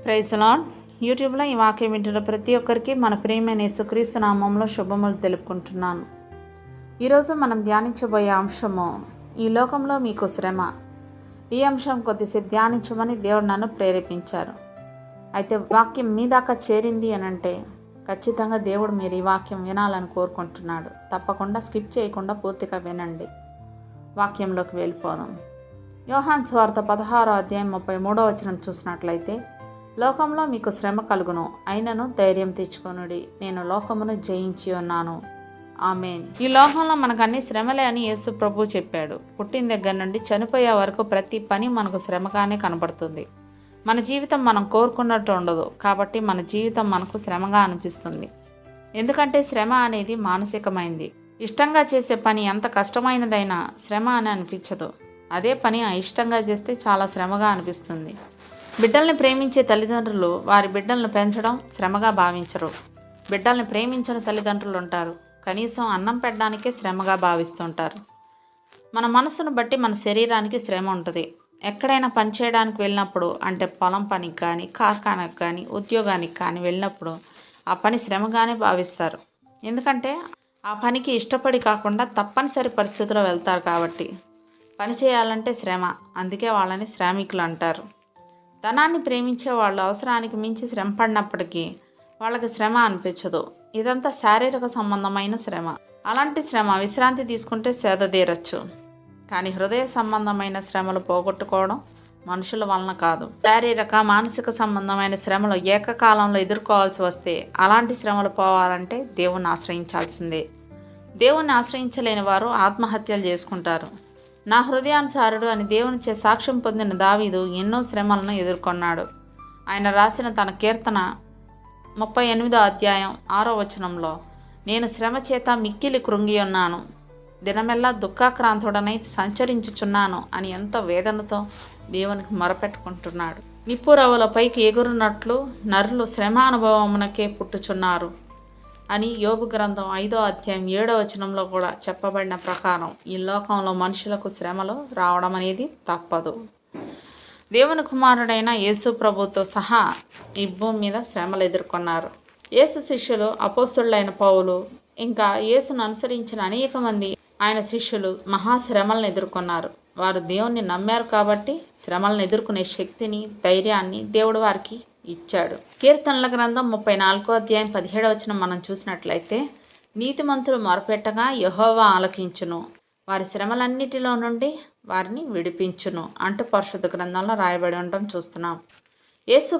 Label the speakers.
Speaker 1: Praise lord. యూట్యూబ్లో ఈ వాక్యం వింటున్న ప్రతి ఒక్కరికి మన ప్రియమైన యేసుక్రీస్తు నామంలో శుభములు తెలుపుకుంటున్నాను. ఈరోజు మనం ధ్యానించబోయే అంశము, ఈ లోకంలో మీకు శ్రమ. ఈ అంశం కొద్దిసేపు ధ్యానించమని దేవుడు నన్ను ప్రేరేపించారు. అయితే వాక్యం మీ దాకా చేరింది అని అంటే ఖచ్చితంగా దేవుడు మీరు ఈ వాక్యం వినాలని కోరుకుంటున్నాడు. తప్పకుండా స్కిప్ చేయకుండా పూర్తిగా వినండి. వాక్యంలోకి వెళ్ళిపోదాం. యోహాను సువార్త 16వ అధ్యాయం 33వ వచనం చూసినట్లయితే, లోకంలో మీకు శ్రమ కలుగును, అయినను ధైర్యం తెచ్చుకొనుడి, నేను లోకమును జయించి ఉన్నాను. ఆమేన్. ఈ లోకంలో మనకు అన్ని శ్రమలే అని యేసు ప్రభు చెప్పాడు. పుట్టిన దగ్గర నుండి చనిపోయే వరకు ప్రతి పని మనకు శ్రమగానే కనబడుతుంది. మన జీవితం మనం కోరుకున్నట్టు ఉండదు. కాబట్టి మన జీవితం మనకు శ్రమగా అనిపిస్తుంది. ఎందుకంటే శ్రమ అనేది మానసికమైంది. ఇష్టంగా చేసే పని ఎంత కష్టమైనదైనా శ్రమ అని అనిపించదు. అదే పని అయిష్టంగా చేస్తే చాలా శ్రమగా అనిపిస్తుంది. బిడ్డల్ని ప్రేమించే తల్లిదండ్రులు వారి బిడ్డలను పెంచడం శ్రమగా భావించరు. బిడ్డల్ని ప్రేమించని తల్లిదండ్రులు ఉంటారు. కనీసం అన్నం పెట్టడానికే శ్రమగా భావిస్తుంటారు. మన మనసును బట్టి మన శరీరానికి శ్రమ ఉంటుంది. ఎక్కడైనా పని చేయడానికి వెళ్ళినప్పుడు, అంటే పొలం పనికి కానీ, కార్ఖానాకు కానీ, ఉద్యోగానికి కానీ వెళ్ళినప్పుడు ఆ పని శ్రమగానే భావిస్తారు. ఎందుకంటే ఆ పనికి ఇష్టపడి కాకుండా తప్పనిసరి పరిస్థితిలో వెళ్తారు కాబట్టి. పని చేయాలంటే శ్రమ. అందుకే వాళ్ళని శ్రామికులు అంటారు. ధనాన్ని ప్రేమించే వాళ్ళు అవసరానికి మించి శ్రమ పడినప్పటికీ వాళ్ళకి శ్రమ అనిపించదు. ఇదంతా శారీరక సంబంధమైన శ్రమ. అలాంటి శ్రమ విశ్రాంతి తీసుకుంటే సేద తీరచ్చు. కానీ హృదయ సంబంధమైన శ్రమలు పోగొట్టుకోవడం మనుషుల వలన కాదు. శారీరక మానసిక సంబంధమైన శ్రమలు ఏకకాలంలో ఎదుర్కోవాల్సి వస్తే అలాంటి శ్రమలు పోవాలంటే దేవుణ్ణి ఆశ్రయించాల్సిందే. దేవుణ్ణి ఆశ్రయించలేని వారు ఆత్మహత్యలు చేసుకుంటారు. నా హృదయానుసారుడు అని దేవునిచే సాక్ష్యం పొందిన దావీదు ఎన్నో శ్రమలను ఎదుర్కొన్నాడు. ఆయన రాసిన తన కీర్తన 38వ అధ్యాయం 6వ వచనంలో, నేను శ్రమ చేత మిక్కిలి కృంగి ఉన్నాను, దినమెల్లా దుఃఖాక్రాంతుడనై సంచరించుచున్నాను అని ఎంతో వేదనతో దేవునికి మొరపెట్టుకుంటున్నాడు. నిప్పురవ్వల పైకి ఎగురున్నట్లు నరులు శ్రమ అనుభవమునకే పుట్టుచున్నారు అని యోబు గ్రంథం 5వ అధ్యాయం 7వ వచనంలో కూడా చెప్పబడిన ప్రకారం ఈ లోకంలో మనుషులకు శ్రమలు రావడం అనేది తప్పదు. దేవుని కుమారుడైన యేసు ప్రభుతో సహా ఈ భూమి మీద శ్రమలు ఎదుర్కొన్నారు. యేసు శిష్యులు, అపోస్తులైన పౌలు, ఇంకా యేసును అనుసరించిన అనేక మంది ఆయన శిష్యులు మహాశ్రమలను ఎదుర్కొన్నారు. వారు దేవుణ్ణి నమ్మారు కాబట్టి శ్రమలను ఎదుర్కొనే శక్తిని, ధైర్యాన్ని దేవుడు వారికి ఇచ్చాడు. కీర్తనల గ్రంథం 34వ అధ్యాయం 17వ వచనం మనం చూసినట్లయితే, నీతిమంతులు మొరపెట్టగా యెహోవా ఆలకించును, వారి శ్రమలన్నిటిలో నుండి వారిని విడిపించును అంటూ పరిశుద్ధ గ్రంథంలో రాయబడి ఉండడం చూస్తున్నాం. యేసు